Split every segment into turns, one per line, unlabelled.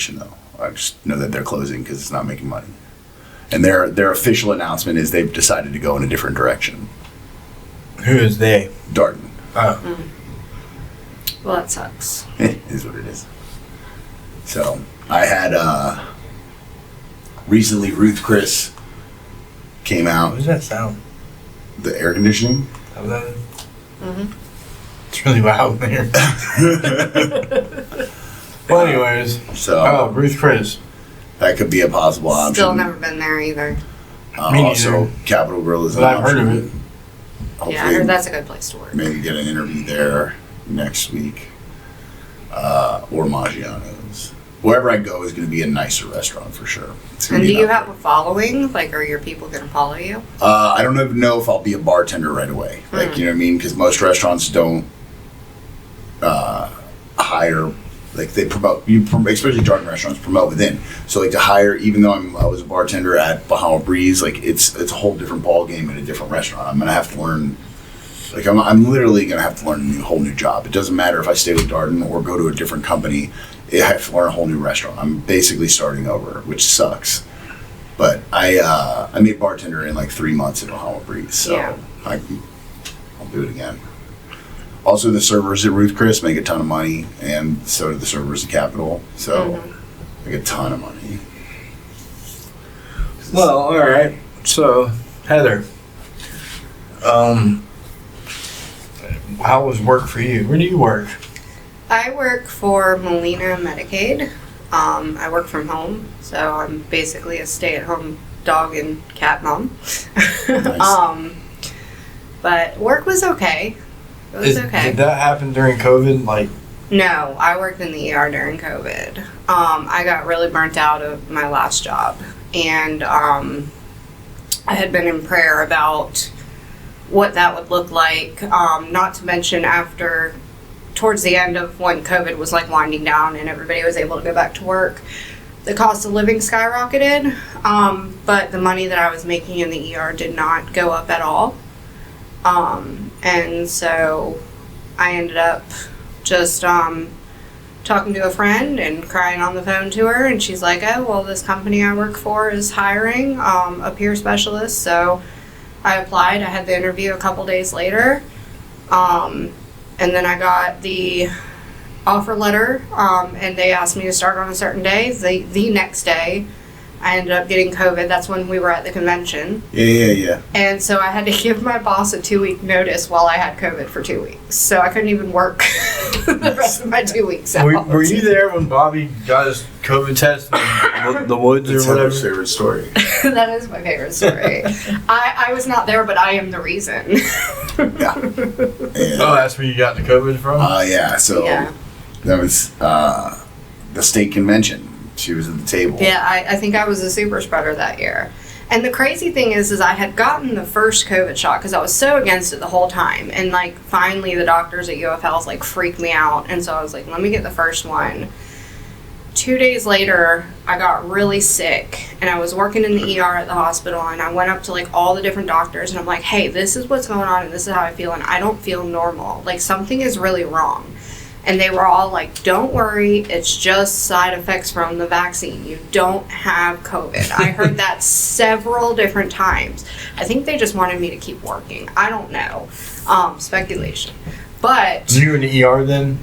though. I just know that they're closing because it's not making money. And their official announcement is they've decided to go in a different direction.
Who is they?
Darden.
Oh.
Well, that sucks.
It is what it is. So I had recently Ruth Chris came out.
What does that sound?
The air conditioning.
How was that?
Mm-hmm.
It's really loud in here. Well, anyways.
So
Ruth Chris.
that could be a possible option.
Still never been there either.
Me
Also,
neither.
Capitol Grill is an
But I've heard
option.
of it.
Hopefully,
Yeah, I heard that's a good place to work.
maybe get an interview there next week. Or Maggiano's. Wherever I go is going to be a nicer restaurant for sure. It's gonna
And
be
do you
an
have a following? Like, are your people going to follow you?
I don't even know if I'll be a bartender right away. Like, you know what I mean? Because most restaurants don't hire, like they promote, especially Darden restaurants promote within. So like to hire, even though I was a bartender at Bahama Breeze, like it's a whole different ball game in a different restaurant. I'm gonna have to learn. Like I'm literally gonna have to learn a whole new job. It doesn't matter if I stay with Darden or go to a different company. I have to learn a whole new restaurant. I'm basically starting over, which sucks. But I made bartender in like 3 months at Bahama Breeze, so
Yeah.
I'll do it again. Also, the servers at Ruth Chris make a ton of money, and so do the servers at Capitol. So make a ton of money.
Well, all right. So, Heather, how was work for you? Where do you work?
I work for Molina Medicaid. I work from home, so I'm basically a stay-at-home dog and cat mom.
Nice.
But work was okay. It was okay.
Did that happen during COVID? Like,
No, I worked in the ER during COVID. I got really burnt out of my last job, and I had been in prayer about what that would look like. Not to mention towards the end of when COVID was like winding down and everybody was able to go back to work, the cost of living skyrocketed, but the money that I was making in the ER did not go up at all. And so I ended up just talking to a friend and crying on the phone to her, and she's like, oh, well, this company I work for is hiring a peer specialist. So I applied. I had the interview a couple days later, and then I got the offer letter, and they asked me to start on a certain day. The next day, I ended up getting COVID. That's when we were at the convention.
Yeah.
And so I had to give my boss a 2-week notice while I had COVID for 2 weeks. So I couldn't even work the rest of my 2 weeks out.
were you there when Bobby got his COVID test in the woods
It's
or whatever?
Heather's favorite story.
That is my favorite story. I was not there, but I am the reason.
Yeah. And,
Oh, that's where you got the COVID from?
yeah. So
Yeah.
that was the state convention. She was at the table.
Yeah, I think I was a super spreader that year. And the crazy thing is I had gotten the first COVID shot because I was so against it the whole time. And like finally the doctors at UFL's like freaked me out. And so I was like, let me get the first one. 2 days later, I got really sick and I was working in the ER at the hospital, and I went up to like all the different doctors and I'm like, hey, this is what's going on and this is how I feel, and I don't feel normal. Like something is really wrong. And they were all like, don't worry, it's just side effects from the vaccine. You don't have COVID. I heard that several different times. I think they just wanted me to keep working. I don't know. Speculation. But
You in the ER then?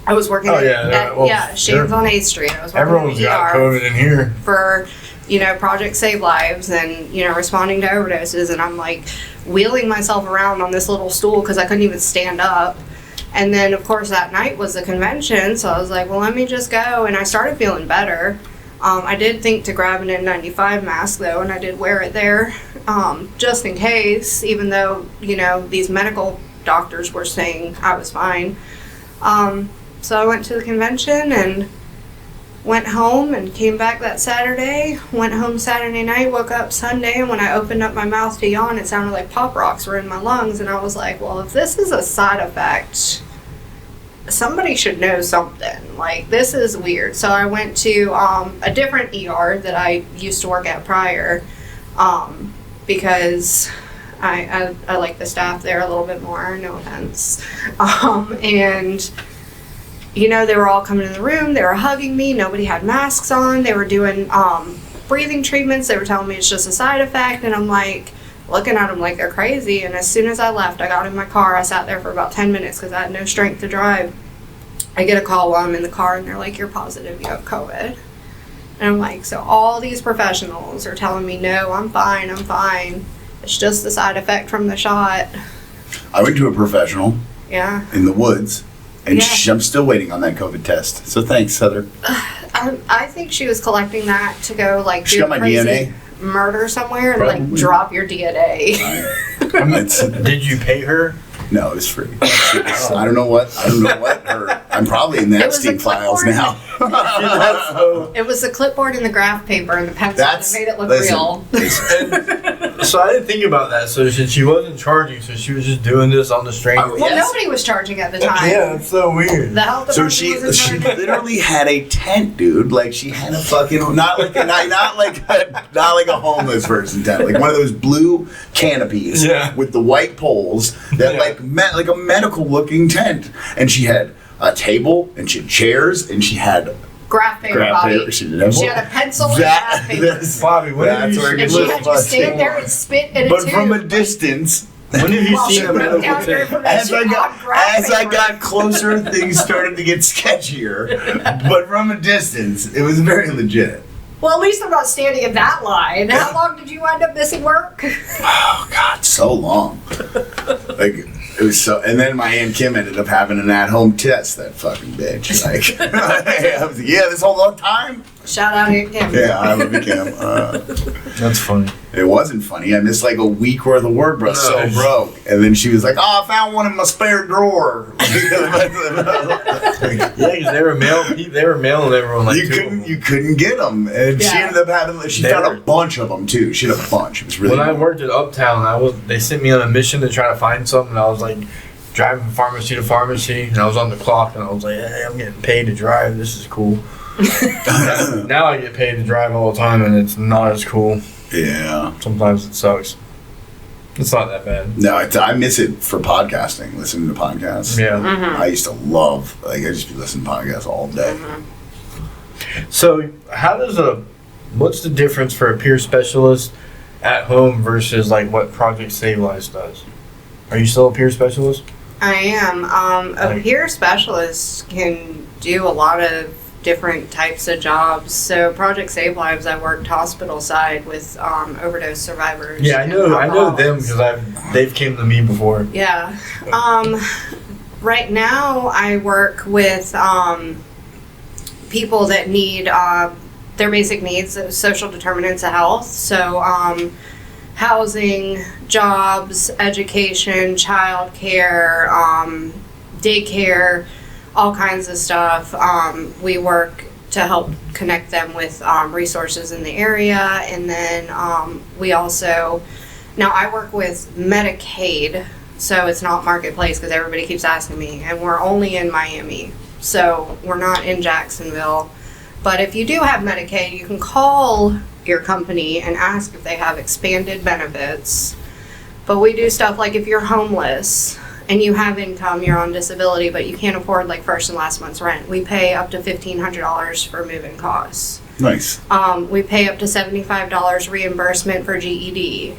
I was working at Shane's on 8th Street. I was working
Everyone's
in the
got
ER
COVID in here.
for, Project Save Lives and, responding to overdoses. And I'm like wheeling myself around on this little stool because I couldn't even stand up. And then, of course, that night was the convention, so I was like, well, let me just go. And I started feeling better. I did think to grab an N95 mask, though, and I did wear it there just in case, even though, these medical doctors were saying I was fine. So I went to the convention and went home and came back that Saturday, went home Saturday night, woke up Sunday, and when I opened up my mouth to yawn, it sounded like pop rocks were in my lungs, and I was like, well, if this is a side effect, somebody should know something. Like, this is weird. So I went to a different ER that I used to work at prior, because I like the staff there a little bit more, no offense. And they were all coming in the room, they were hugging me, nobody had masks on, they were doing breathing treatments, they were telling me it's just a side effect, and I'm like, looking at them like they're crazy. And as soon as I left, I got in my car, I sat there for about 10 minutes because I had no strength to drive. I get a call while I'm in the car, and they're like, you're positive, you have COVID. And I'm like, so all these professionals are telling me, no, I'm fine. It's just the side effect from the shot.
I went to a professional
Yeah.
in the woods, and
Yeah.
I'm still waiting on that COVID test. So thanks, Heather.
I think she was collecting that to go, like,
She
do
got my
crazy
DNA?
murder somewhere and, like,
Probably.
drop your DNA.
Did you pay her?
No, it's free. I don't know what. I'm probably in the
It was
Epstein
a
files
clipboard.
now.
It was the clipboard and the graph paper and the pencil
That's
that made it look
listen,
real.
So I didn't think about that. So she wasn't charging, so she was just doing this on the stranger.
Oh,
Well,
yes.
nobody was charging at the time.
Yeah, it's so weird.
The health
So
department
she
wasn't charging.
literally had a tent, dude. Like she had a fucking not like a homeless person tent, like one of those blue canopies with the white poles that like a medical looking tent. And she had a table and she had chairs and she had
Graph paper,
graph
Bobby.
paper. She did have
She had a pencil and graph paper.
Bobby, when have
That's
you
where it
And
gets
she
a
had
little
you stand
fussy.
there and spit in a
But
tube.
from a distance.
When have you
While
seen
she
a
put
medical
down your
tent?
As
information
I
on graph paper.
got closer, things started to get sketchier. But from a distance, it was very legit.
Well, at least I'm not standing in that line. How long did you wind up missing work?
Oh God, so long. Like it was so. And then my Aunt Kim ended up having an at-home test. That fucking bitch. Like I was like, yeah, this whole long time.
Shout out Aunt Kim.
Yeah, I love you, Kim.
That's funny.
It wasn't funny. I missed like a week worth of work, bro. So
Nice.
broke. And then she was like, "Oh, I found one in my spare drawer."
Yeah, because they were mailing everyone like
You couldn't get them, and she
Yeah.
ended up having. She
They
found
were-
a bunch of them too. She had a bunch. It was really.
When I
cool.
worked at Uptown, they sent me on a mission to try to find something. I was like driving from pharmacy to pharmacy, and I was on the clock, and I was like, "Hey, I'm getting paid to drive. This is cool." Now I get paid to drive all the time, and it's not as cool.
Yeah.
Sometimes it sucks. It's not that bad.
No, I miss it for podcasting. Listening to podcasts.
Yeah.
Mm-hmm.
I used to love. Like I just be listening to podcasts all day.
So, what's the difference for a peer specialist at home versus like what Project Save Lives does? Are you still a peer specialist?
I am. A
Like-
peer specialist can do a lot of different types of jobs. So Project Save Lives, I worked hospital side with overdose survivors.
Yeah, I
and
know them
alcoholics.
because they've came to me before.
Yeah. Right now, I work with people that need their basic needs, social determinants of health. So, housing, jobs, education, childcare, daycare, all kinds of stuff. We work to help connect them with resources in the area, and then we also. Now, I work with Medicaid, so it's not Marketplace because everybody keeps asking me, and we're only in Miami, so we're not in Jacksonville. But if you do have Medicaid, you can call your company and ask if they have expanded benefits. But we do stuff like if you're homeless and you have income, you're on disability, but you can't afford like first and last month's rent, we pay up to $1,500 for moving costs.
Nice.
We pay up to $75 reimbursement for GED.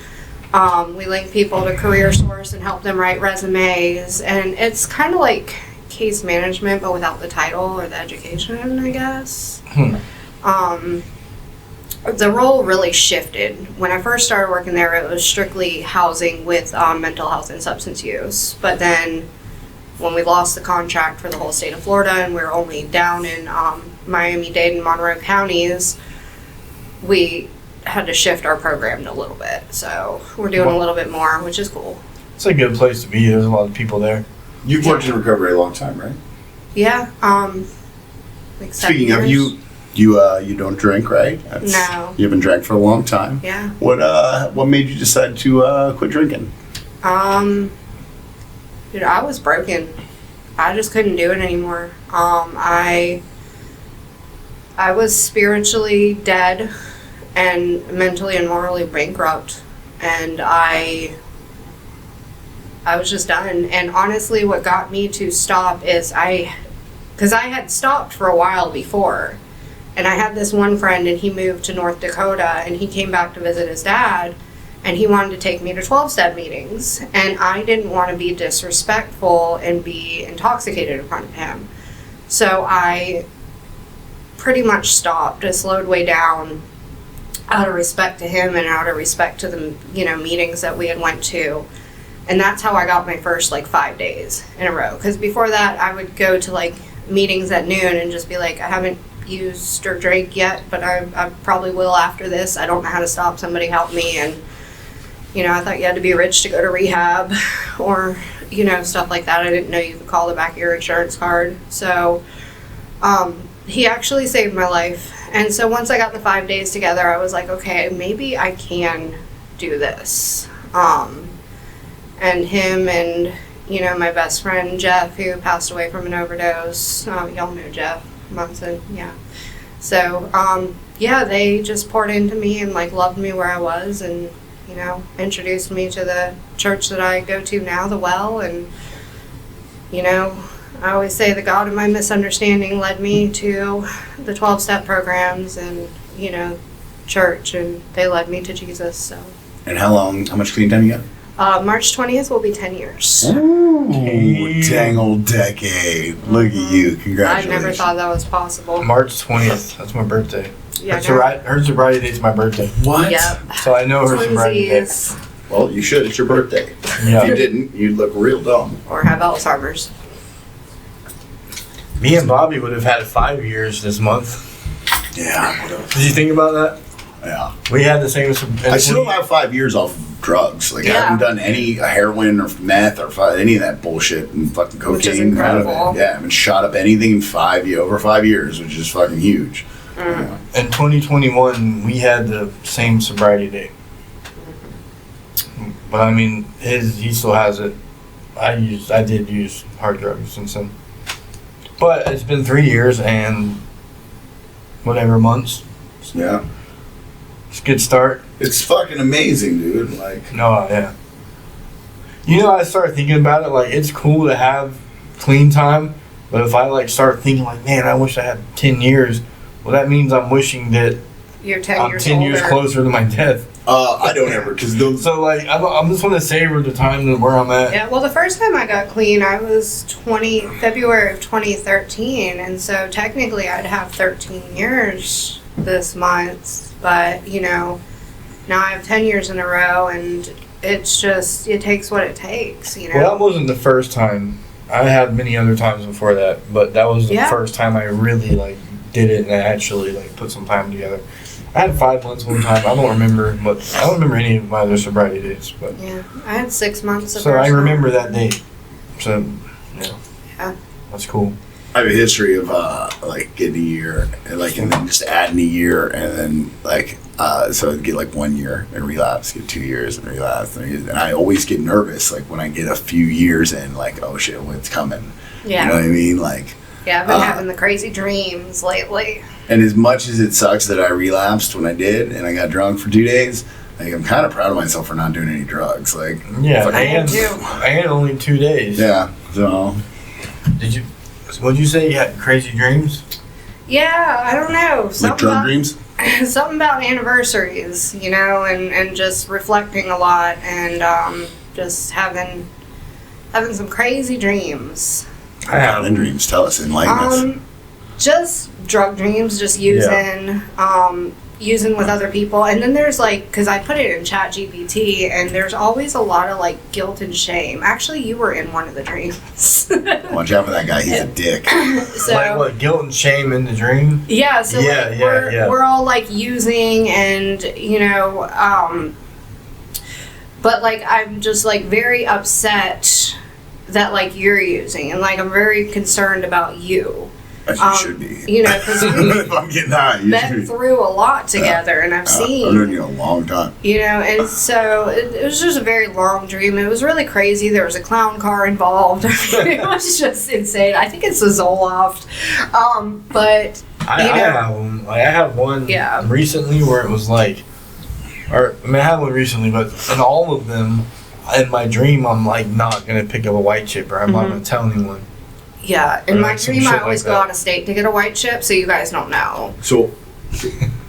We link people to Career Source and help them write resumes. And it's kind of like case management, but without the title or the education, I guess. The role really shifted. When I first started working there, it was strictly housing with mental health and substance use. But then when we lost the contract for the whole state of Florida and we were only down in Miami-Dade and Monroe counties, we had to shift our program a little bit. So we're doing a little bit more, which is cool.
It's a good place to be. There's a lot of people there.
You've worked in recovery a long time, right?
Yeah. Like 7
Speaking of
years.
you don't drink, right?
No.
You haven't drank for a long time.
Yeah.
What made you decide to quit drinking?
Dude, I was broken. I just couldn't do it anymore. I was spiritually dead and mentally and morally bankrupt, and I was just done. And honestly, what got me to stop is because I had stopped for a while before. And I had this one friend, and he moved to North Dakota, and he came back to visit his dad, and he wanted to take me to 12-step meetings. And I didn't want to be disrespectful and be intoxicated in front of him. So I pretty much stopped. I slowed way down out of respect to him and out of respect to the, meetings that we had went to. And that's how I got my first, 5 days in a row. Because before that, I would go to, meetings at noon and just be like, I haven't used or drank yet, but I probably will after this. I don't know how to stop. Somebody help me. And, I thought you had to be rich to go to rehab or, stuff like that. I didn't know you could call the back of your insurance card. So he actually saved my life. And so once I got the 5 days together, I was like, okay, maybe I can do this. And him and, my best friend, Jeff, who passed away from an overdose. Y'all know Jeff Munson, yeah. So, they just poured into me and, loved me where I was and, introduced me to the church that I go to now, the Well. And, I always say the God of my misunderstanding led me to the 12-step programs and, church, and they led me to Jesus, so.
And how much clean time you got?
March 20th will be 10 years.
Ooh, dang old decade. Look at you. Congratulations.
I never thought that was possible.
March 20th. That's my birthday.
Yeah,
her sobriety date's my birthday.
What?
Yep.
So I know her sobriety date.
Twinsies.
Well, you should. It's your birthday.
Yeah.
If you didn't, you'd look real dumb.
Or have Alzheimer's.
Me and Bobby would have had 5 years this month.
Yeah.
Did you think about that?
Yeah.
We had the same.
I still have 5 years off of drugs. I
Yeah.
haven't done any heroin or meth or any of that bullshit and fucking cocaine.
Which is incredible.
None of it. Yeah, I haven't shot up anything in over 5 years, which is fucking huge. Yeah.
In 2021, we had the same sobriety date. But I mean, he still has it. I did use hard drugs since then. But it's been 3 years and whatever months.
Yeah.
It's a good start.
It's fucking amazing, dude.
No, yeah. I started thinking about it, it's cool to have clean time, but if I start thinking man, I wish I had 10 years, well, that means I'm wishing that
You're 10
I'm
years
10
older.
years closer to my death.
I don't ever, because those.
So I'm just want to savor the time and where I'm at.
Yeah, well, the first time I got clean, I was February of 2013, and so technically I'd have 13 years this month, but, now I have 10 years in a row, and it's just, it takes what it takes,
Well, that wasn't the first time. I had many other times before that, but that was the first time I really, did it and I actually, put some time together. I had 5 months one time. I don't remember any of my other sobriety dates, but
Yeah, I had 6 months of
so I
first
remember
time.
that date. So,
Yeah.
that's cool.
I have a history of getting a year and then just adding a year and then so I'd get 1 year and relapse, get 2 years and relapse, and I always get nervous when I get a few years in, oh shit, what's coming?
Yeah.
You know what I mean?
Yeah, I've been having the crazy dreams lately.
And as much as it sucks that I relapsed when I did and I got drunk for 2 days, I'm kind of proud of myself for not doing any drugs.
Yeah,
I am too.
I had only 2 days.
Yeah. So.
What'd you say? You had crazy dreams?
Yeah, I don't know.
Drug dreams?
Something about anniversaries, and just reflecting a lot and just having some crazy dreams.
I have
dreams. Tell us, enlighten us.
Just drug dreams, just using, using with other people. And then there's because I put it in ChatGPT, and there's always a lot of guilt and shame. Actually, you were in one of the dreams.
Watch out for that guy. He's a dick.
So,
what, guilt and shame in the dream?
Yeah, so we're all using and, but I'm just very upset that you're using, and I'm very concerned about you.
As you should be.
Because
if I'm getting high, you should
been
be.
through a lot together, and I've seen.
I've known you a long time.
And so it was just a very long dream. It was really crazy. There was a clown car involved. It was just insane. I think it's a Zoloft. But
I have one recently where it was I had one recently, but in all of them, in my dream, I'm not gonna pick up a white chip, or I'm not gonna tell anyone.
Yeah, in
Or
my
like some
dream,
shit
I always
like
go
that.
out of state to get a white chip, so you guys don't know.
So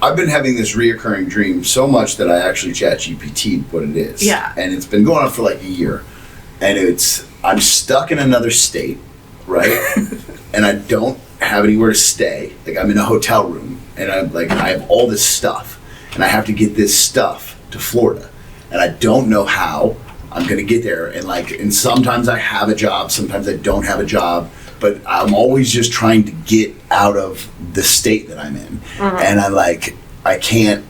I've been having this reoccurring dream so much that I actually chat GPT what it is.
Yeah.
And it's been going on for like a year. And I'm stuck in another state, right? And I don't have anywhere to stay. Like I'm in a hotel room and I have all this stuff and I have to get this stuff to Florida. And I don't know how I'm gonna get there. And sometimes I have a job, sometimes I don't have a job. But I'm always just trying to get out of the state that I'm in, and I can't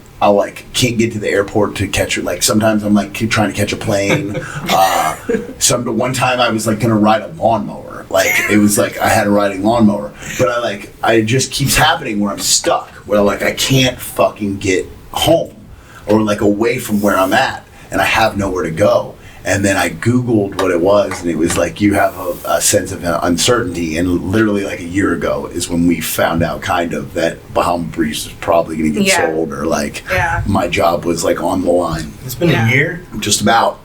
get to the airport to catch it. Like sometimes I'm like trying to catch a plane. One time I was like gonna ride a lawnmower. Like it was like I had a riding lawnmower, but it just keeps happening where I'm stuck. Where like I can't fucking get home or like away from where I'm at, and I have nowhere to go. And then I Googled what it was, and it was like you have a sense of uncertainty. And literally, like a year ago, is when we found out kind of that Bahama Breeze was probably going to get sold, or my job was like on the line.
It's been a year?
Just about,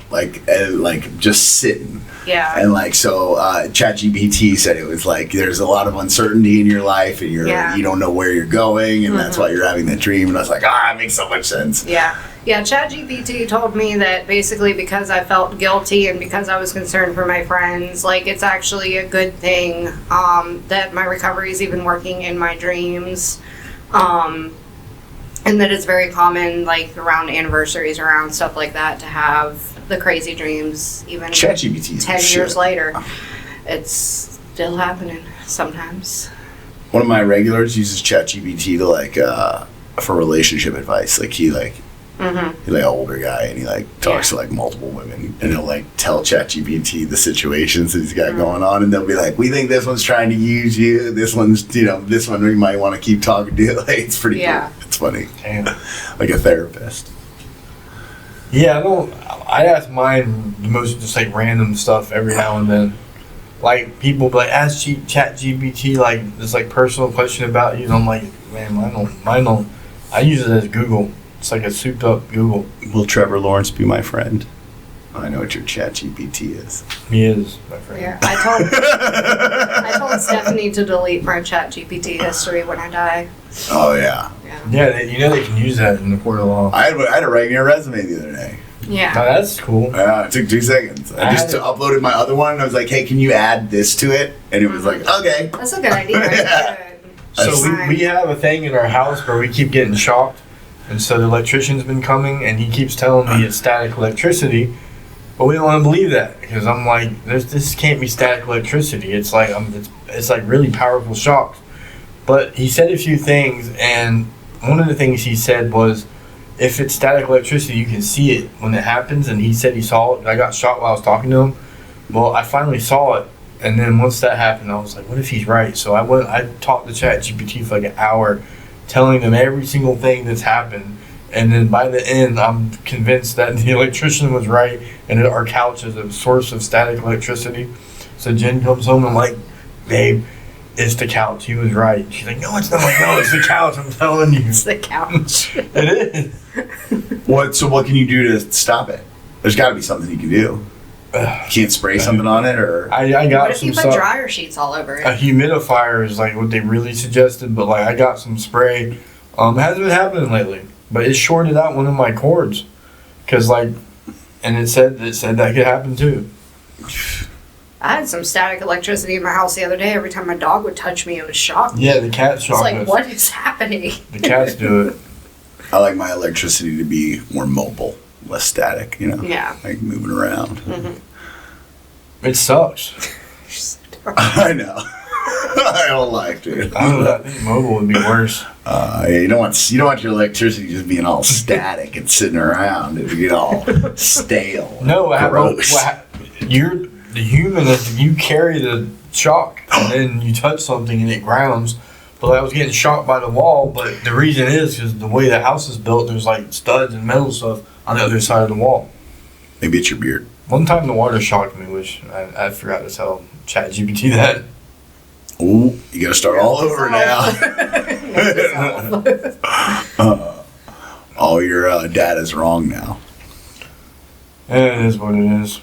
just sitting.
Yeah.
And ChatGPT said it was like there's a lot of uncertainty in your life, and you don't know where you're going, and that's why you're having that dream. And I was like, it makes so much sense.
Yeah. Yeah, ChatGPT told me that basically because I felt guilty and because I was concerned for my friends, it's actually a good thing that my recovery is even working in my dreams. And that it's very common, around anniversaries, around stuff like that, to have the crazy dreams even
ChatGPT
10 years later. It's still happening sometimes.
One of my regulars uses ChatGPT to for relationship advice. He's an older guy, and he talks to multiple women, and he'll tell ChatGPT the situations that he's got going on, and they'll be like, "We think this one's trying to use you. This one's, this one we might want to keep talking to." It's pretty cool. It's funny.
Damn.
Like a therapist.
Yeah, I ask mine the most just random stuff every now and then. People be ask ChatGPT this personal question about you, and I'm like, man, mine don't. I use it as Google. It's like a souped up Google.
Will Trevor Lawrence be my friend? I know what your ChatGPT is.
He is my friend.
Yeah, I told Stephanie to delete my ChatGPT history when I die.
Oh yeah.
Yeah, they can use that in the court of law.
I had to write your resume the other day.
Yeah.
Oh, that's cool.
Yeah, it took 2 seconds. I just uploaded my other one, and I was like, "Hey, can you add this to it?" And it was like, "Okay."
That's a good idea.
Yeah.
So we have a thing in our house where we keep getting shocked. And so the electrician's been coming, and he keeps telling me it's static electricity, but we don't want to believe that because I'm like, this can't be static electricity. It's it's really powerful shocks. But he said a few things, and one of the things he said was, if it's static electricity, you can see it when it happens. And he said he saw it. I got shocked while I was talking to him. Well, I finally saw it, and then once that happened, I was like, what if he's right? So I talked to ChatGPT for an hour, telling them every single thing that's happened, and then by the end I'm convinced that the electrician was right and that our couch is a source of static electricity. So Jen comes home and I'm like, babe, it's the couch, he was right. She's like, no it's not. I'm like, no, it's the couch, I'm telling you.
It's the couch.
It is.
What can you do to stop it? There's got to be something you can do. You can't spray something on it, or
I got
what if
some
you put dryer sheets all over it?
A humidifier is what they really suggested, but I got some spray. It hasn't been happening lately, but it shorted out one of my cords, and it said that could happen too.
I had some static electricity in my house the other day. Every time my dog would touch me, it was shocking.
Yeah, the cat shocked
us. What is happening?
The cats do it.
I like my electricity to be more mobile, less static.
Yeah.
Moving around.
Mm-hmm.
It sucks.
I know. I don't like, dude.
I think mobile would be worse.
You don't want your electricity just being all static and sitting around. It would get all stale.
No,
gross.
You're the human. You carry the shock, and then you touch something and it grounds. But I was getting shocked by the wall. But the reason is because the way the house is built, there's studs and metal stuff on the other side of the wall. Maybe
it's your beard.
One time the water shocked me, which I forgot to tell ChatGPT that.
Ooh, you gotta start all over now. All your data's wrong now.
It is what it is.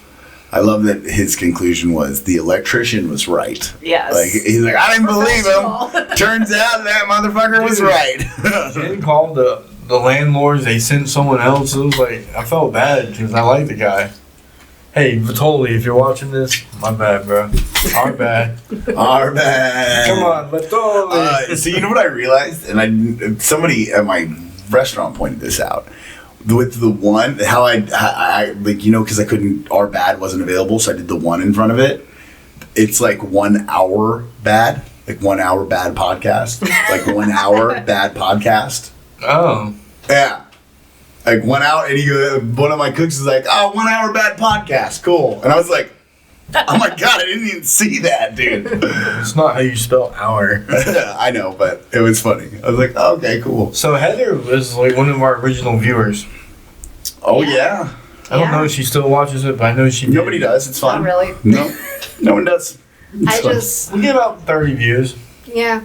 I love that his conclusion was the electrician was right.
Yes.
Like he's like, I didn't believe him. Turns out that motherfucker was right.
Jen called the landlords. They sent someone else. It was like I felt bad because I like the guy. Hey, Vitoli, if you're watching this, my bad, bro. Our bad.
Our bad.
Come on, Vitoli.
So you know what I realized, and somebody at my restaurant pointed this out. With the one, how I like, you know, because I couldn't, OurBad wasn't available, so I did the one in front of it. It's like 1 hour bad, like 1 hour bad podcast, like 1 hour bad podcast.
Oh.
Yeah. Like 1 hour, and one of my cooks is like, oh, 1 hour bad podcast, cool. And I was like, oh my God, I didn't even see that, dude.
It's not how you spell hour.
I know, but it was funny. I was like, oh, okay, cool.
So Heather was like one of our original viewers.
Oh, yeah.
I don't know if she still watches it, but I know she did.
Nobody does. It's fine.
Not really.
No one does.
We get about 30 views.
Yeah.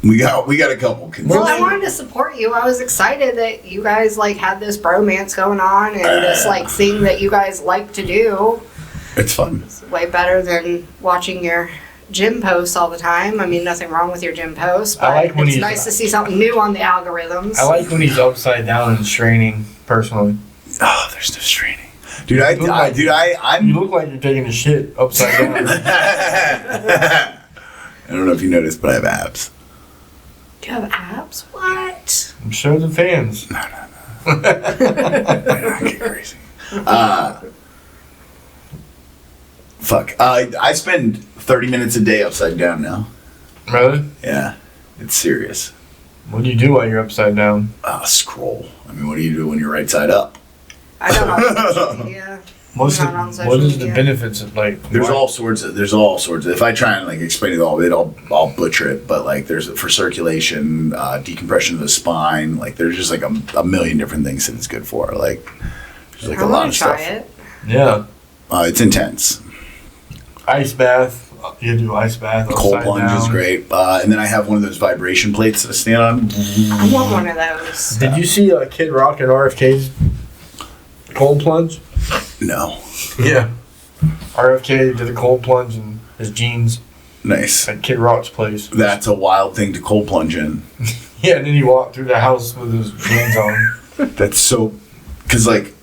We got a couple.
Well, I wanted to support you. I was excited that you guys like had this bromance going on and this like thing that you guys like to do.
It's fun.
It's way better than watching your gym posts all the time. I mean, nothing wrong with your gym posts, but
I like when
it's nice to see something new on the algorithms.
I like when he's upside down and straining, personally.
Oh, there's no straining. Dude,
You
I'm
look like you're taking a shit upside down.
I don't know if you noticed, but I have abs.
You have abs? What?
I'm sure the fans.
No. I get crazy. Fuck. I spend 30 minutes a day upside down now.
Really?
Yeah. It's serious.
What do you do while you're upside down?
Scroll. I mean, what do you do when you're right side up?
I don't know social media.
What is the benefits of like?
There's all sorts of. If I try and like explain it all, I'll butcher it. But like, there's for circulation, decompression of the spine. Like, there's just like a million different things that it's good for. Like, there's like a lot of stuff.
Try it.
Yeah.
It's intense.
Ice bath. You do ice bath.
Cold plunge is great. And then I have one of those vibration plates that I stand on.
I want one of those.
Did you see Kid Rock and RFK's cold plunge?
No.
Yeah. RFK did a cold plunge in his jeans
Nice.
at Kid Rock's place.
That's a wild thing to cold plunge in.
Yeah, and then he walked through the house with his jeans on.
That's so, because like,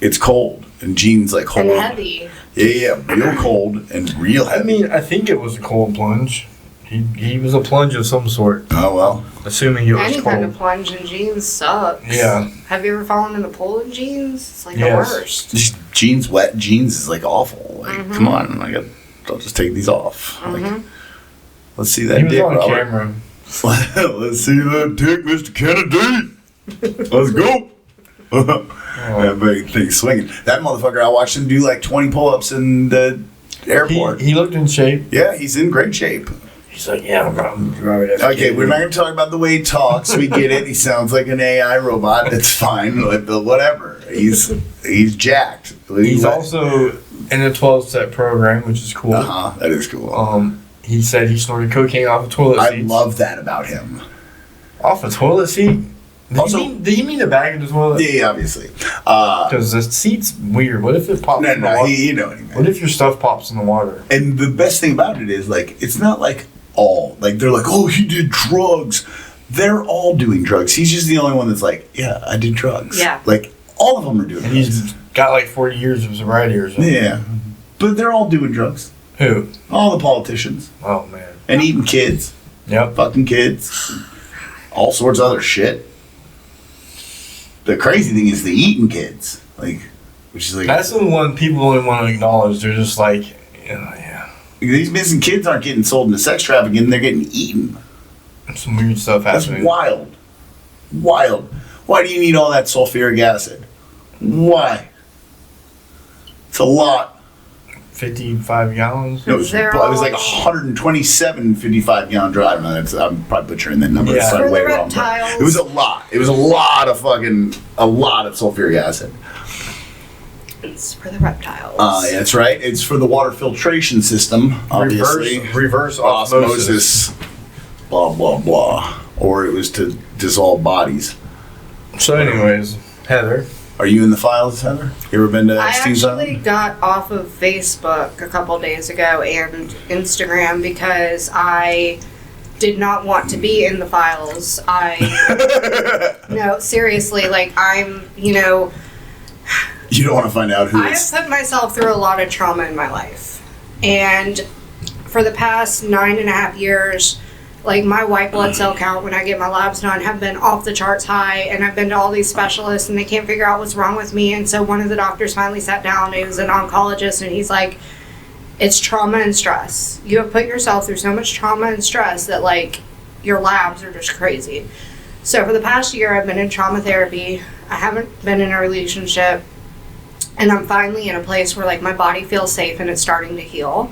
it's cold and jeans like hold.
And heavy.
Yeah, real cold and real heavy.
I mean, I think it was a cold plunge. He was a plunge of some sort.
Oh well.
Assuming it was
Any
cold.
kind of plunge in jeans sucks.
Yeah.
Have you ever fallen in a pool in jeans? It's like
Yes.
the worst.
Just jeans, wet jeans is like awful. Like, come on, I'll just take these off. Like, let's see that
He was
dick,
on
Robert.
camera.
Let's see that dick, Mr. Kennedy. Let's go. That big thing swinging. That motherfucker, I watched him do like 20 pull-ups in the airport.
He looked in shape.
Yeah, he's in great shape.
He's like, yeah, I'm right.
Okay, we're not going to talk about the way he talks. We get it. He sounds like an AI robot. It's fine. But whatever. He's jacked.
He's also in a 12-step program, which is cool.
That is cool.
He said he snorted cocaine off a toilet seat.
I love that about him.
Off a toilet seat?
Also-
Did he mean the bag of the toilet?
Yeah, obviously.
Because the seat's weird. What if it pops in the water?
You know what I mean.
What if your stuff pops in the water?
And the best thing about it is, like, it's not like they're like, oh, he did drugs. They're all doing drugs. He's just the only one that's like, yeah, I did drugs.
Yeah.
Like, all of them are doing
And
drugs.
he's got like 40 years of sobriety or something.
Yeah. But they're all doing drugs.
Who?
All the politicians.
Oh, man.
And eating kids.
Yep.
Fucking kids. All sorts of other shit. The crazy thing is the eating kids. Like, which is like...
That's the one people only want to acknowledge. They're just like, yeah.
These missing kids aren't getting sold into sex trafficking. They're getting eaten.
Some weird stuff
That's
happening.
wild. Wild. Why do you need all that sulfuric acid? Why? It's a lot.
55 gallons?
No, it was like 127 55-gallon drum. I don't know. I'm probably butchering that number.
Yeah.
It's
For
probably
the
way wrong. but
reptiles.
It was a lot. It was a lot of sulfuric acid.
It's for the reptiles.
Yeah, that's right. It's for the water filtration system, obviously.
Reverse osmosis.
Blah, blah, blah. Or it was to dissolve bodies.
So anyways, Heather.
Are you in the files, Heather? You ever been to
I
Epstein's
actually
Island?
got off of Facebook a couple days ago and Instagram because I did not want to be in the files. No, seriously, like I'm,
You don't want to find out who
I've put myself through a lot of trauma in my life. And for the past 9.5 years, like my white blood cell count when I get my labs done have been off the charts high, and I've been to all these specialists and they can't figure out what's wrong with me. And so one of the doctors finally sat down, he was an oncologist, and he's like, it's trauma and stress. You have put yourself through so much trauma and stress that like your labs are just crazy. So for the past year I've been in trauma therapy. I haven't been in a relationship, and I'm finally in a place where like my body feels safe and it's starting to heal.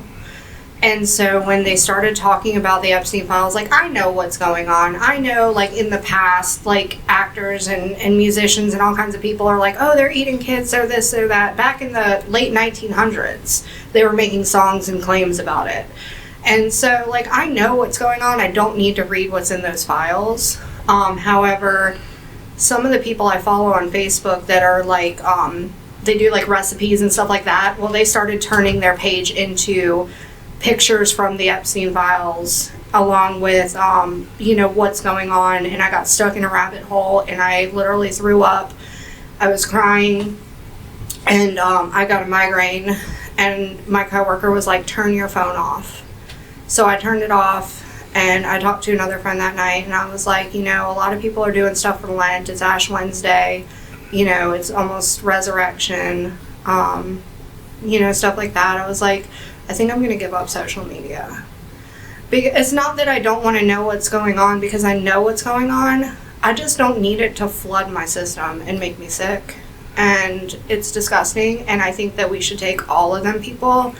And so when they started talking about the Epstein files, like I know what's going on. I know like in the past, like actors and musicians and all kinds of people are like, oh, they're eating kids, they're this, they're that. Back in the late 1900s, they were making songs and claims about it. And so like I know what's going on. I don't need to read what's in those files. However, some of the people I follow on Facebook that are like, they do like recipes and stuff like that. Well, they started turning their page into pictures from the Epstein files along with what's going on, and I got stuck in a rabbit hole and I literally threw up. I was crying, and I got a migraine, and my coworker was like, turn your phone off. So I turned it off, and I talked to another friend that night, and I was like, a lot of people are doing stuff for Lent. It's Ash Wednesday, it's almost resurrection, stuff like that. I was like, I think I'm going to give up social media. It's not that I don't want to know what's going on, because I know what's going on. I just don't need it to flood my system and make me sick. And it's disgusting. And I think that we should take all of them people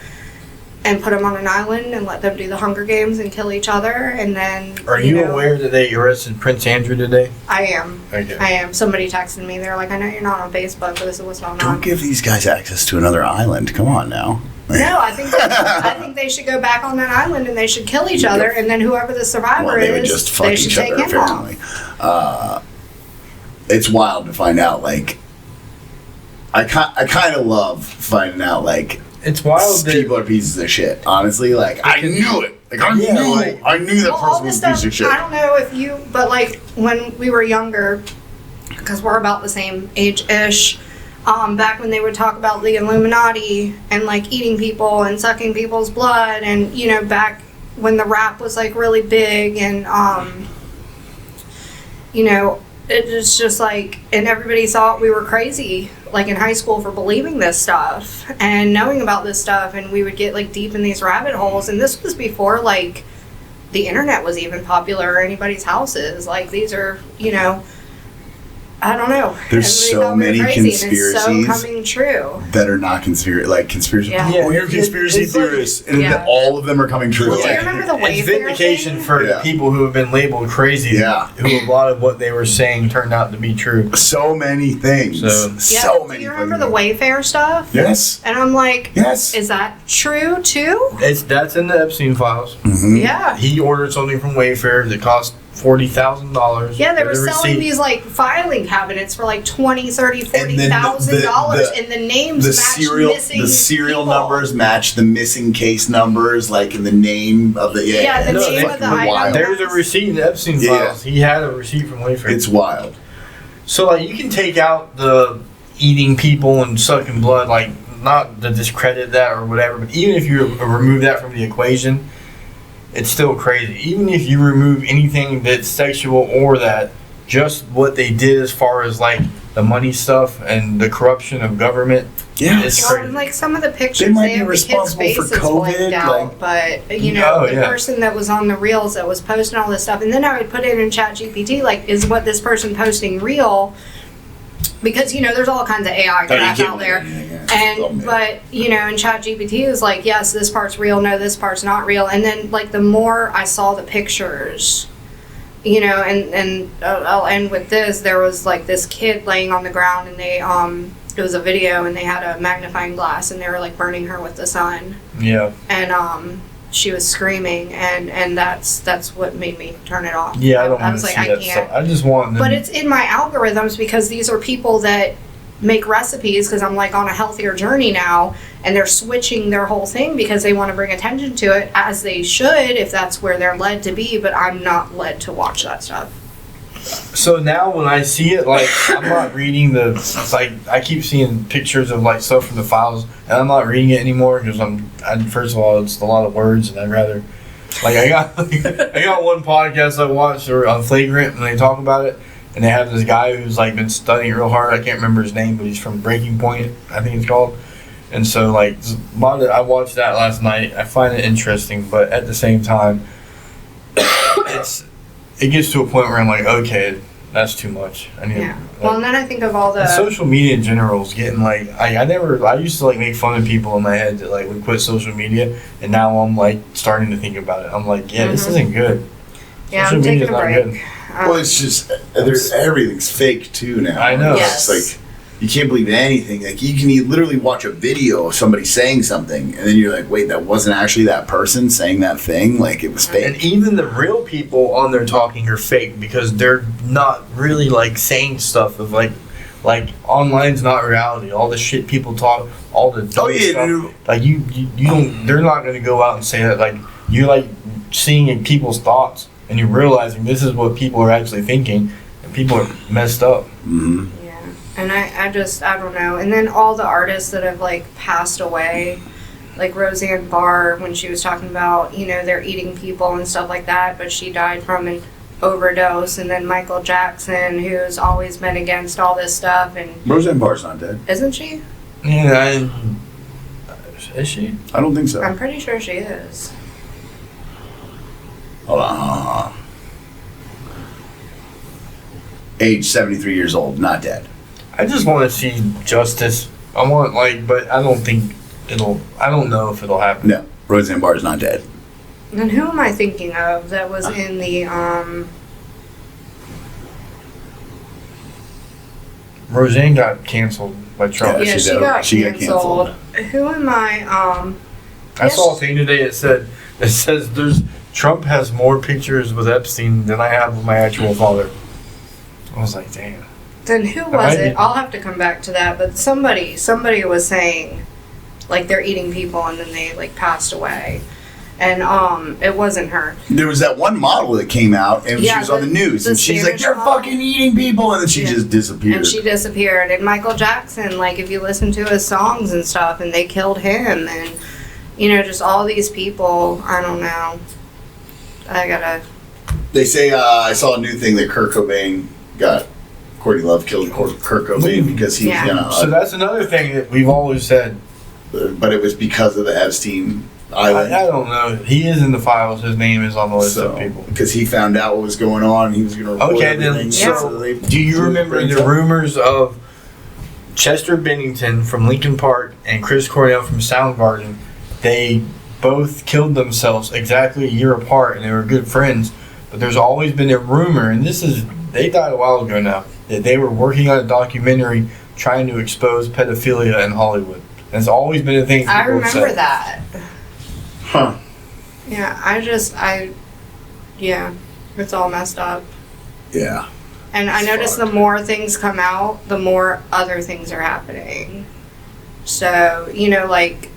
and put them on an island and let them do the Hunger Games and kill each other. And then,
Are you aware that they arrested Prince Andrew today?
I am.
Okay.
I am. Somebody texted me. They're like, I know you're not on Facebook, but this is what's going on.
Don't give these guys access to another island. Come on now.
No, I think they should go back on that island and they should kill each other, and then whoever the survivor
they would
is,
just fuck
they should
each
take
other,
him
apparently.
off.
It's wild to find out. Like, I kind of love finding out. Like,
It's wild that
people are pieces of shit. Honestly, like I knew it. Like I knew that
All
person
this
was a piece
stuff,
of shit.
I don't know if you, but like when we were younger, because we're about the same age-ish, back when they would talk about the Illuminati and like eating people and sucking people's blood, and back when the rap was like really big, and it's just like, and everybody thought we were crazy, like in high school, for believing this stuff and knowing about this stuff, and we would get like deep in these rabbit holes. And this was before like the internet was even popular or anybody's houses. Like these are, I don't know.
There's
Everybody
so
thought we were
many
crazy, and it's
conspiracies
so coming true.
that are not conspiracy.
Yeah.
Oh, you're a conspiracy
It's like-
theorists, and
Yeah.
all of them are coming true.
Do
It's
you
like,
remember the
it's
Wayfair
vindication
thing?
for
Yeah.
people who have been labeled crazy.
Yeah.
Who a lot of what they were saying turned out to be true.
so many things.
So-
So many.
Do you remember
fucking
the
things.
Wayfair stuff?
Yes.
And I'm like,
Yes.
is that true too?
That's in the Epstein files.
Mhm.
Yeah.
He ordered something from Wayfair that cost $40,000.
Yeah, they were
with a
selling
receipt.
these like filing cabinets for like $20,000, $30,000,
And then
$40,000,
the-
and the names
The
matched missing
serial
people.
numbers match the missing case numbers, like in the name of the
Yeah, the
No,
name
it's
of the
fucking
item.
wild.
There's a receipt in the Epstein
Yeah.
files. He had a receipt from Wayfair.
It's wild.
So like you can take out the eating people and sucking blood, like not to discredit that or whatever, but even if you remove that from the equation, it's still crazy. Even if you remove anything that's sexual or that, just what they did as far as like the money stuff and the corruption of government,
Yeah.
it's
Well,
crazy.
and like some of the pictures,
They might
they
be
have the kids'
responsible for
faces
COVID,
blanked out, but
Oh,
the
yeah.
person that was on the reels that was posting all this stuff, and then I would put it in ChatGPT, like, is what this person posting real? Because there's all kinds of AI crap out there. And but in ChatGPT is like, yes, this part's real, no, this part's not real. And then like the more I saw the pictures, and I'll end with this. There was like this kid laying on the ground, and they it was a video, and they had a magnifying glass, and they were like burning her with the sun,
Yeah.
and she was screaming, and that's what made me turn it off.
Yeah, I don't
I
want
was
to
like,
see
I
that
can't.
stuff. I just want them.
But it's in my algorithms because these are people that make recipes because I'm like on a healthier journey now, and they're switching their whole thing because they want to bring attention to it, as they should if that's where they're led to be, but I'm not led to watch that stuff.
So now when I see it, like, I'm not reading like, I keep seeing pictures of, like, stuff from the files, and I'm not reading it anymore because first of all, it's a lot of words, and I'd rather, like, I got one podcast I watched on Flagrant, and they talk about it, and they have this guy who's, like, been studying real hard. I can't remember his name, but he's from Breaking Point, I think it's called. And so, like, I watched that last night. I find it interesting, but at the same time, it gets to a point where I'm like, okay, that's too much.
Well, and then I think of all the
social media in general is getting, like, I used to, like, make fun of people in my head that, like, would quit social media, and now I'm, like, starting to think about it. I'm like, yeah, this isn't good.
Yeah,
social
I'm taking
media's
a
not
break.
good.
Well, it's just everything's fake too now.
I know.
Yes.
It's like you can't believe anything. Like you can literally watch a video of somebody saying something, and then you're like, wait, that wasn't actually that person saying that thing. Like it was fake.
And even the real people on there talking are fake because they're not really, like, saying stuff of, like online's not reality. All the shit people talk, all the dumb stuff. Like you don't. They're not going to go out and say that. Like you're, like, seeing in people's thoughts, and you're realizing this is what people are actually thinking, and people are messed up.
Mm-hmm.
Yeah, and I don't know. And then all the artists that have, like, passed away, like Roseanne Barr, when she was talking about, they're eating people and stuff like that, but she died from an overdose. And then Michael Jackson, who's always been against all this stuff, and
Roseanne Barr's not dead.
isn't she?
Yeah, is she?
I don't think so.
I'm pretty sure she is.
Hold on. Age 73 years old, not dead.
I just want to see justice. I want, like, but I don't think I don't know if it'll happen.
No, Roseanne Barr's not dead.
And who am I thinking of that was in the
Roseanne got canceled by Trump.
Yeah, she got canceled. Who am I?
I saw a thing today that says Trump has more pictures with Epstein than I have with my actual father. I was like, damn.
Then who was it? I'll have to come back to that. But somebody was saying, like, they're eating people and then they, like, passed away. And it wasn't her.
There was that one model that came out and she was on the news and she's like, they're fucking eating people, and then she just disappeared.
And she disappeared. And Michael Jackson, like, if you listen to his songs and stuff, and they killed him, and just all these people. I don't know.
They say I saw a new thing that Kurt Cobain got. Courtney Love killed Kurt Cobain because he was gonna.
So that's another thing that we've always said.
But it was because of the Epstein Island.
I don't know. He is in the files. His name is on the list of people.
Because he found out what was going on, and he was going to report everything.
So do you remember the rumors of Chester Bennington from Linkin Park and Chris Cornell from Soundgarden? They both killed themselves exactly a year apart, and they were good friends. But there's always been a rumor, and they died a while ago now, that they were working on a documentary trying to expose pedophilia in Hollywood. And it's always been a thing.
I remember that.
Huh.
Yeah, yeah, it's all messed up.
Yeah.
And I notice the more things come out, the more other things are happening. So, like,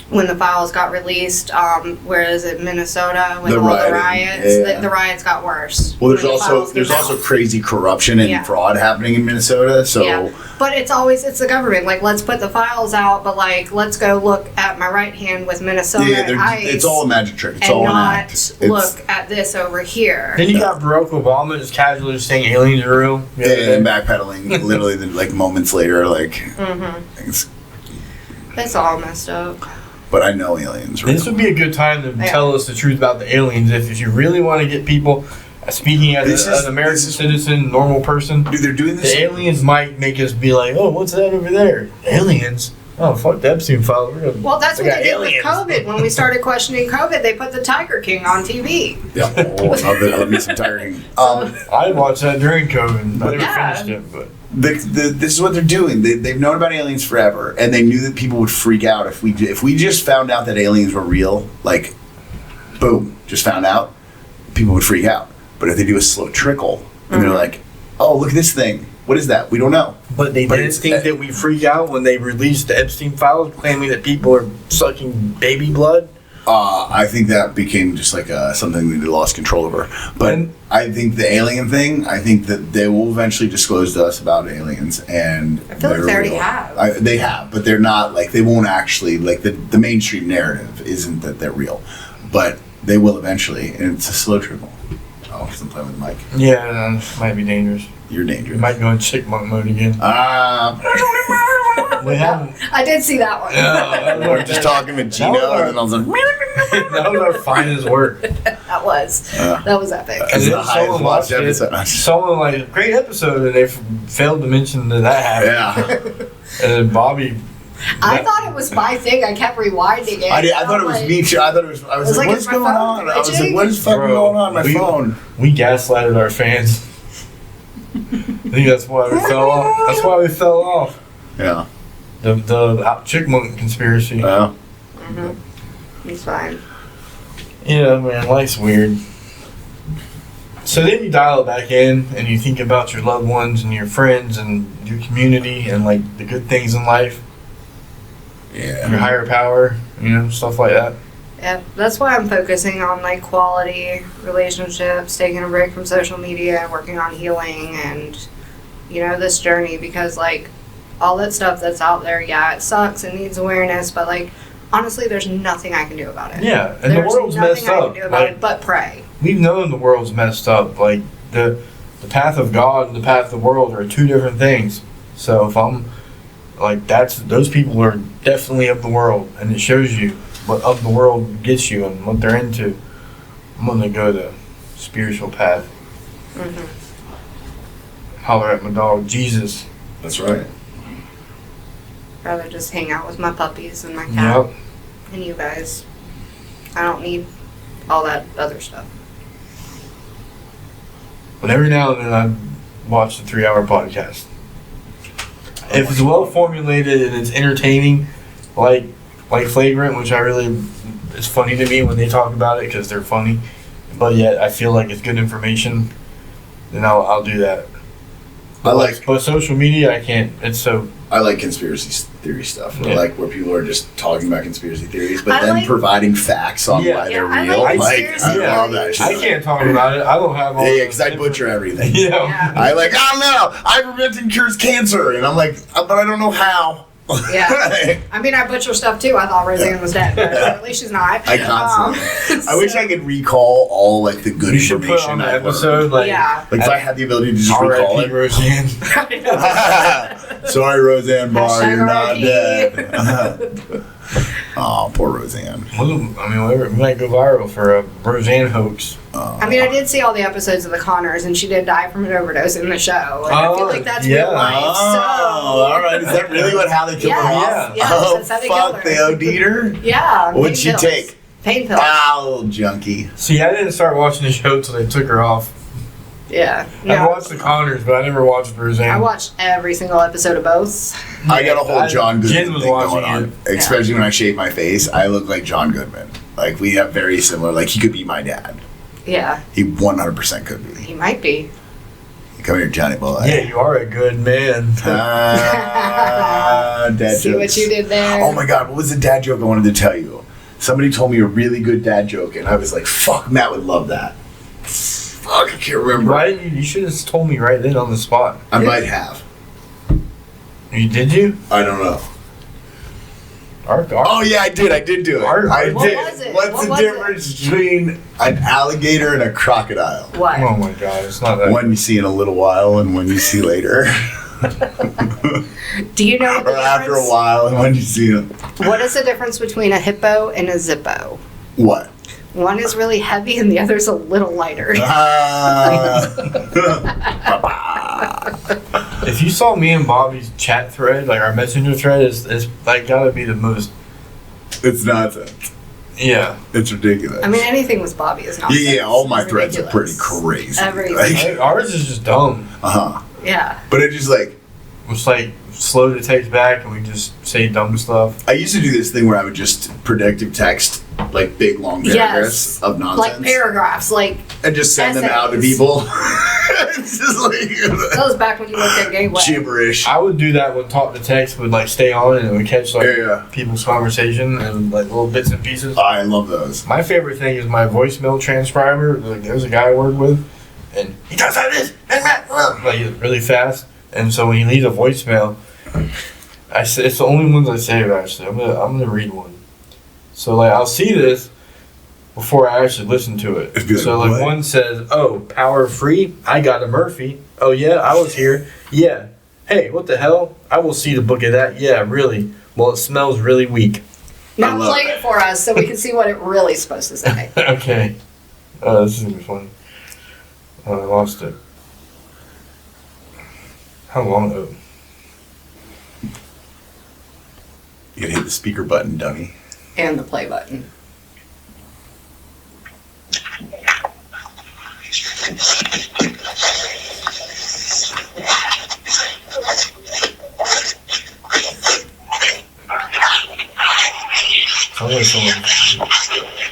when the files got released, where is it, Minnesota, with all the riots, the riots got worse.
Well, there's also crazy corruption and fraud happening in Minnesota. So,
but it's the government. Like, let's put the files out, but, like, let's go look at my right hand with Minnesota ICE.
It's all a magic trick. It's
and
all an
not
act.
Look at this over here.
Then you got Barack Obama just casually saying aliens are real.
And then backpedaling literally like moments later, like
It's all messed up.
But I know aliens.
This would be a good time to tell us the truth about the aliens. If you really want to get people speaking as an American citizen, normal person,
dude, they're doing this.
The aliens might make us be like, "Oh, what's that over there? Aliens? Oh, fuck the Epstein files."
Well, that's what they did with COVID. When we started questioning COVID, they put the Tiger King on TV.
Yeah, I love me some Tiger King.
I watched that during COVID. I never finished it, but.
This is what they're doing. They've known about aliens forever, and they knew that people would freak out if we just found out that aliens were real. Like, boom, just found out, people would freak out. But if they do a slow trickle, and they're like, oh, look at this thing. What is that? We don't know.
But they didn't think that we freak out when they released the Epstein files, claiming that people are sucking baby blood.
I think that became just like something we lost control over. But I think the alien thing, I think that they will eventually disclose to us about aliens. And
I feel like they already have.
They have, but they're not, like, they won't actually, like, the mainstream narrative isn't that they're real. But they will eventually, and it's a slow trickle. Oh, because I'm playing with the mic.
Yeah, that might be dangerous.
You're
You
dangerous.
might go in chipmunk mode again. We haven't.
I did see that one.
We're just talking with Gino, and then I was like,
That was our finest work.
That was epic.
It's the highest watched episode.
Someone like, great episode, and they failed to mention that happened.
Yeah.
And then Bobby.
I thought it was my thing. I kept rewinding it.
I thought it was me too. I was like, what's
is my
going
phone
on? I was like,
glitching?
what is fucking going on my
we-
phone?
We gaslighted our fans. I think that's why we fell off. That's why we fell off.
Yeah.
The chipmunk conspiracy.
Yeah.
He's fine.
Yeah, man, life's weird. So then you dial it back in and you think about your loved ones and your friends and your community and like the good things in life, your
Yeah.
higher power, stuff like that.
Yep, that's why I'm focusing on like quality relationships, taking a break from social media, working on healing, and this journey, because like all that stuff that's out there, yeah, it sucks and needs awareness, but like honestly, there's nothing I can do about it.
Yeah, and
There's
the world's messed
nothing I
up.
can do about
Like,
it but pray.
we've known the world's messed up. Like the path of God and the path of the world are two different things. So if I'm like, those people are definitely of the world, and it shows you what of the world gets you and what they're into. I'm gonna go the spiritual path. Holler at my dog Jesus.
That's right.
Rather just hang out with my puppies and my cat
Yep.
and you guys. I don't need all that other stuff.
But every now and then I watch a 3-hour podcast. If it's well formulated and it's entertaining, like Flagrant, which it's funny to me when they talk about it because they're funny, but yet I feel like it's good information, then I'll do that. But social media, I can't. It's so.
I like conspiracy theory stuff. I
Yeah.
like where people are just talking about conspiracy theories, but
I
then
like-
providing facts on why they're
I
real.
like
I
conspiracy
love that shit.
I can't talk about it. I don't have all.
Yeah, because I butcher everything.
Yeah.
I don't know. Ivermectin cures cancer, and I'm like, but I don't know how.
Yeah. I mean, I butcher stuff too. I thought Roseanne was dead, but at least she's not.
I constantly. I wish I could recall all like the good
You should put
information
on the
I've
episode
learned.
like.
Yeah.
Like if I had the ability to just recall
R.I.P.
it.
Roseanne.
Sorry, Roseanne Barr,
Hashtag
you're not
R.I.P.
dead. Oh, poor Roseanne.
I mean, whatever. We might go viral for a Roseanne hoax.
I mean, I did see all the episodes of The Connors, and she did die from an overdose in the show. And I feel like that's real life.
all right. Is that really how they killed her off?
Yes,
Oh,
that's how they killed
fuck,
her.
they OD'd her?
Yeah.
What'd
pain
she
pills.
take?
Pain pills.
Ah, little junkie.
See, I didn't start watching the show until they took her off.
Yeah.
I watched the Connors, but I never watched Roseanne.
I watched every single episode of both.
I got a whole John
Jen
Goodman
was
thing
watching
going on.
it.
Especially when I shave my face, I look like John Goodman. Like, we have very similar, like, he could be my dad.
Yeah.
He 100% could be.
He might be.
Come here, Johnny boy.
Yeah, you are a good man.
Dad
See
jokes.
what you did there?
Oh my god, what was the dad joke I wanted to tell you? Somebody told me a really good dad joke, and I was like, fuck, Matt would love that. Fuck, I can't remember.
Why didn't you should have told me right then on the spot.
I might have.
Did you?
I don't know.
Oh,
Oh yeah, I did do it. I
What
did.
was it?
What's
What
the
was
difference between an alligator and a crocodile?
What?
oh my god, it's not that.
One you see in a little while and one you see later.
Do you know what the
Or after a
difference?
while and one you see them.
What is the difference between a hippo and a zippo?
What?
One is really heavy and the other's a little lighter.
If you saw me and Bobby's chat thread, like our messenger thread, it's like gotta be the most.
It's nonsense.
Yeah.
It's ridiculous.
I mean, anything with Bobby is not.
yeah, all my threads are pretty crazy.
Everything.
Ours is just dumb.
Uh-huh.
Yeah.
But it just like,
was like slow to text back, and we just say dumb stuff.
I used to do this thing where I would just predictive text like big long paragraphs of nonsense,
like paragraphs, like
and just send them out to
essays.
people. It's just like
That was back when you looked at Gateway.
gibberish.
I would do that when talk to text would like stay on, and it would catch like
Yeah.
people's conversation and like little bits and pieces.
I love those.
My favorite thing is my voicemail transcriber. Like, there's a guy I work with, and he does like this, like really fast. And so when he leaves a voicemail, I say it's the only ones I save. Actually, I'm gonna read one. So like I'll see this before I actually listen to it.
It'd be like,
So like
what?
one says, "Oh, power free. I got a Murphy. Oh yeah, I was here. Yeah. Hey, what the hell? I will see the book of that. Yeah, really. Well, it smells really weak."
I
Now
love
play it for us so we can see what it really is supposed to say.
Okay. This is gonna be funny. I lost it. How long? Oh.
You gotta hit the speaker button, dummy.
And the play button.
Sounds like someone.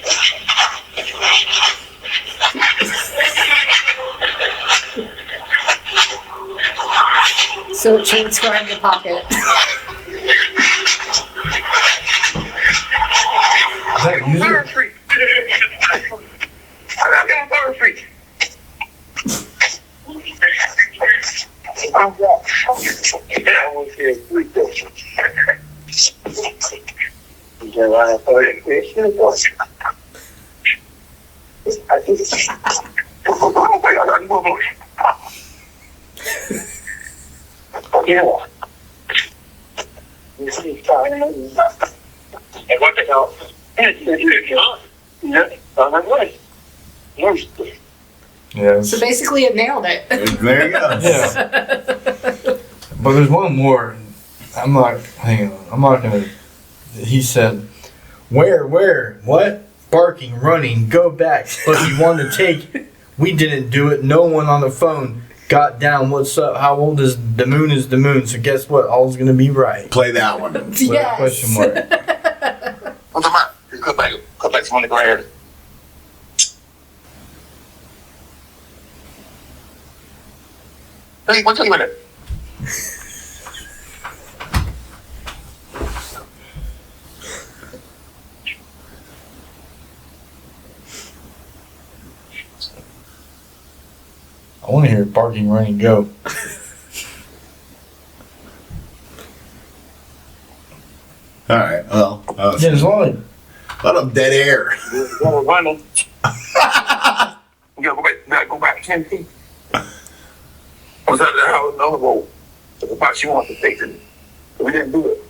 So it transcribed the pocket.
Is that music?
Power free. I got power free. I want to hear free. Yeah. And what the hell?
Yeah.
So basically it nailed it.
There you go.
Yeah. But there's one more. I'm not. Hang on. I'm not gonna. He said, "Where? What? Barking, running, go back." But he wanted to take. We didn't do it. No one on the phone got down. What's up? How old is the moon? Is the moon? So guess what? All's gonna be right.
Play that one.
Yes.
Question mark.
What's the matter? Cut back some on the ground. Hey, what's up with it?
I want to hear barking, running, go.
All right. Well,
Yeah, there's a lot of.
a lot of dead air.
You're running. You gotta go back 10 feet. Was that the house? No, road. The box you want to take it. We didn't do it.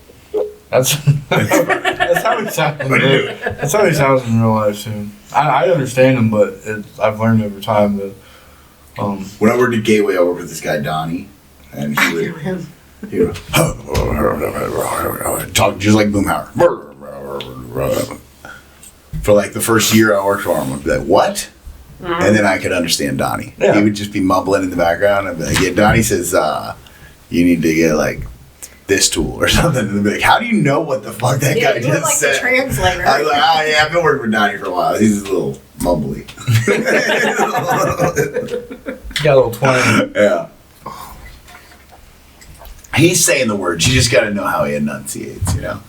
That's that's how he sounds. In real, that's how he sounds in real life too. I understand him, but I've learned over time that.
When I worked at Gateway, I worked with this guy Donnie, and he would talk just like Boomhauer. For like the first year I worked for him, I'd be like, "What?" And then I could understand Donnie.
Yeah.
He would just be mumbling in the background. I'd be like, "Yeah, Donnie says you need to get like this tool or something." And they'd be like, "How do you know what the fuck that
Yeah,
guy
you look
just
like
said?"
the translator.
I was like, "Oh yeah, I've been working with Donnie for a while. He's a little mumbly."
Got a little twang.
Yeah. He's saying the words. You just got to know how he enunciates, you know?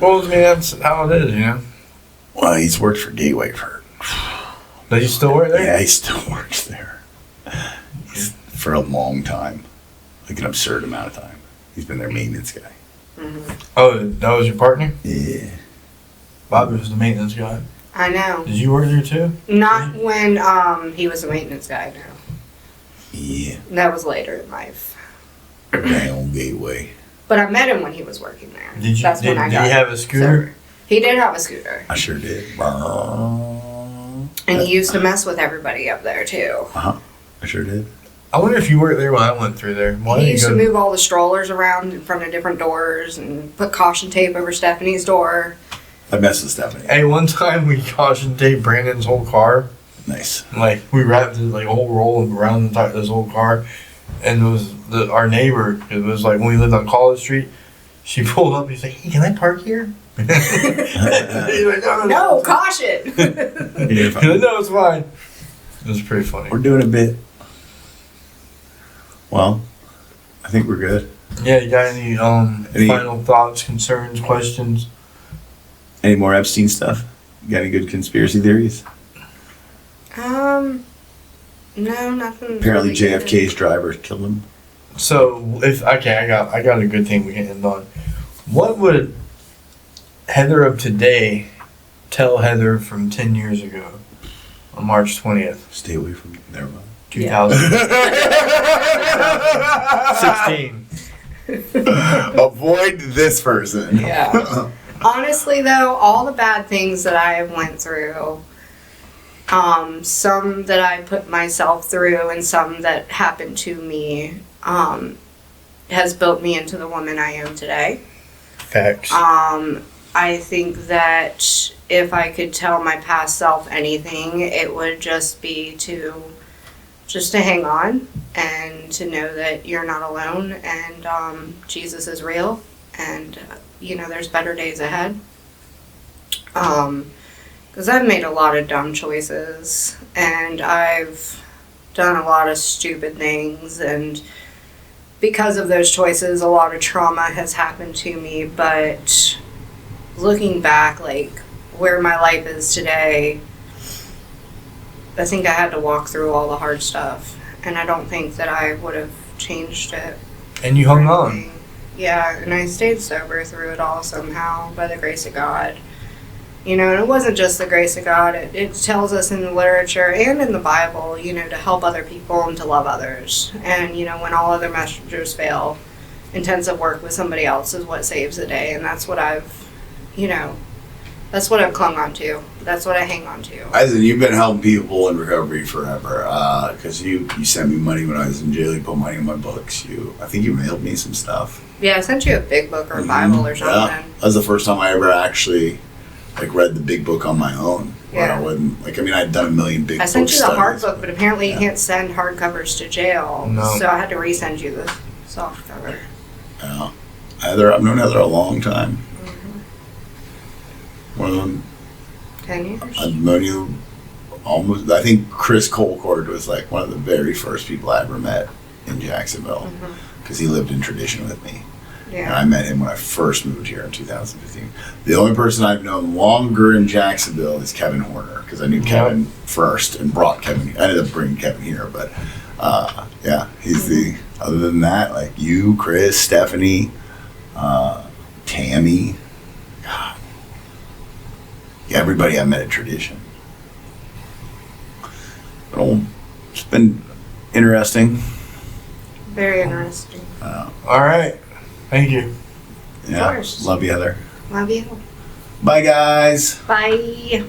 Well, I mean, that's how it is, you know.
Well, he's worked for Gateway for...
Does he still work there?
Yeah, he still works there. For a long time. Like an absurd amount of time. He's been their maintenance guy.
Oh, that was your partner?
Yeah.
Bobby was the maintenance guy.
I know.
Did you work there too?
Not when he was a maintenance guy, no.
Yeah.
That was later in life.
Damn Gateway.
But I met him when he was working there.
Did you?
That's
Did,
when I
did
got
he have a scooter?
sober. He did have a scooter.
I sure did.
And he used to mess with everybody up there, too.
I sure did.
I wonder if you worked there when I went through there. Why
He
didn't
used
you
to
go?
move all the strollers around in front of different doors and put caution tape over Stephanie's door.
I messed with Stephanie.
Hey, one time we caution taped Brandon's whole car.
Nice.
Like we wrapped it like a whole roll around the top of his whole car, and it was our neighbor. It was like when we lived on College Street. She pulled up. He's like, "Hey, can I park here?" He's like,
No, caution.
He's like, no, it's fine. It was pretty funny.
We're doing a bit. Well, I think we're good.
Yeah, you got any final thoughts, concerns, questions?
Any more Epstein stuff? You got any good conspiracy theories?
No, nothing.
Apparently,
really
JFK's driver killed him.
So I got a good thing we can end on. What would Heather of today tell Heather from 10 years ago on March 20th?
Stay away from. Never mind.
2016.
Avoid this person.
Yeah. Honestly, though, all the bad things that I went through, some that I put myself through and some that happened to me, has built me into the woman I am today.
Facts.
I think that if I could tell my past self anything, it would just be to hang on and to know that you're not alone and Jesus is real and there's better days ahead. Because I've made a lot of dumb choices and I've done a lot of stupid things, and because of those choices a lot of trauma has happened to me. But looking back, like where my life is today, I think I had to walk through all the hard stuff, and I don't think that I would have changed it.
And you hung on.
Yeah, and I stayed sober through it all somehow by the grace of God. And it wasn't just the grace of God. It tells us in the literature and in the Bible, to help other people and to love others. And, when all other messengers fail, intensive work with somebody else is what saves the day. And that's what I've clung on to. That's what I hang on to.
Eisen, you've been helping people in recovery forever. Because you sent me money when I was in jail. You put money in my books. I think you mailed me some stuff.
Yeah, I sent you a big book or a Bible or something.
Yeah. That was the first time I ever actually read the big book on my own.
Yeah.
I wouldn't I'd done a million big books.
I sent you the hard book, but apparently you can't send hardcovers to jail.
No.
So I had to resend you the soft cover.
Yeah. Heather, I've known Heather a long time. One of them.
10 years.
I've known you almost. I think Chris Colcord was one of the very first people I ever met in Jacksonville because he lived in tradition with me.
Yeah.
And I met him when I first moved here in 2015. The only person I've known longer in Jacksonville is Kevin Horner because I knew Kevin first and brought Kevin. I ended up bringing Kevin here, but he's the. Other than that, you, Chris, Stephanie, Tammy, God, everybody I met at tradition. But it's been interesting.
Very interesting.
All right. Thank you.
Yeah.
course.
Love you, Heather.
Love you.
Bye, guys.
Bye.